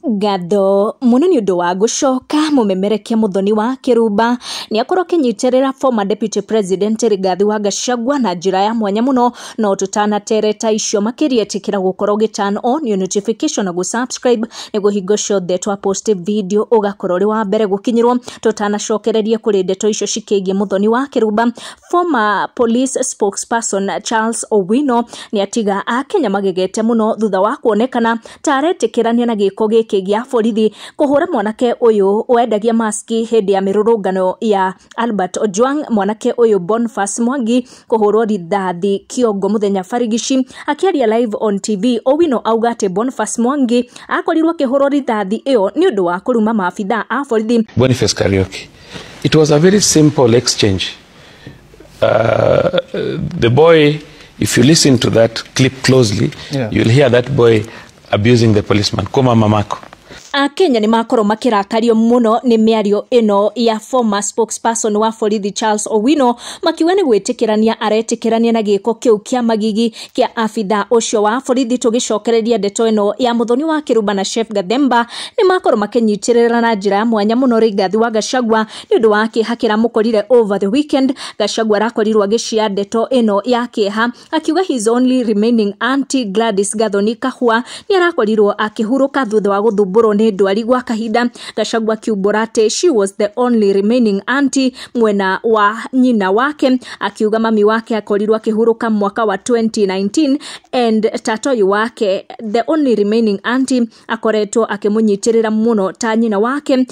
Gatho muno ni undu wa gucoka mumemerekia Muthoni wa Kirumba ni akorwo kinyitirira former deputy president Rigathi wa Gachagua na njira ya mwanya muno no tutanatereta icio makiria tikira gukorwo giturn on your notification na gusubscribe niguo hingo ciothe twa post video ugakorwo ri wa mbere gukinyirwo tutanacokereria kuri ndeto icio cikigie Muthoni wa Kirumba. Former police spokesperson Charles Owino ni atiga Akenya magegete muno thutha wa kuonekana taretikirania na giko giki gia borithi kuhura mwanake uyu wendagia maski hindi ya mirurungano ya Albert Ojwang. Mwanake uyu Boniface Mwangi kuhurwo rithathi kiongo muthenya barigici. Akiaria live on TV, Owino auga ati Boniface Mwangi akorirwo kihurwo rithathi iyo ni undu wa kuruma maabitha a borithi. Boniface Kariuki, it was a very simple exchange. The boy, if you listen to that clip closely, you'll hear that boy abusing the policeman. Koma mamako. Akenya ni makorwo makirakario muno ni miario ino ya former spokesperson wa borithi Charles Owino makiwa ni gwitikirania aretikirania na giko kiu kia magigi kia afitha ucio wa borithi. Tugicokereria ndeto ino ya Muthoni wa Kirumba na Chef Gathemba ni makorwo makinyitirira na njira ya mwanya muno Rigathi wa Gachagua ni undu wa kihakira mukorire over the weekend. Gachagua arakorirwo agicia ndeto ino ya kiha akiuga his only remaining auntie Gladys Gathoni Kahua ni arakorirwo akihuruka thutha wa guthumburwo ni ndwari gwa kahinda. Gachagua kiumbura ati she was the only remaining auntie mwena wa nyina wake, akiuga mami wake akorirwo akihuruka mwaka wa 2019 and tatoyu wake the only remaining auntie akoretwo akimunyitirira muno ta nyina wake.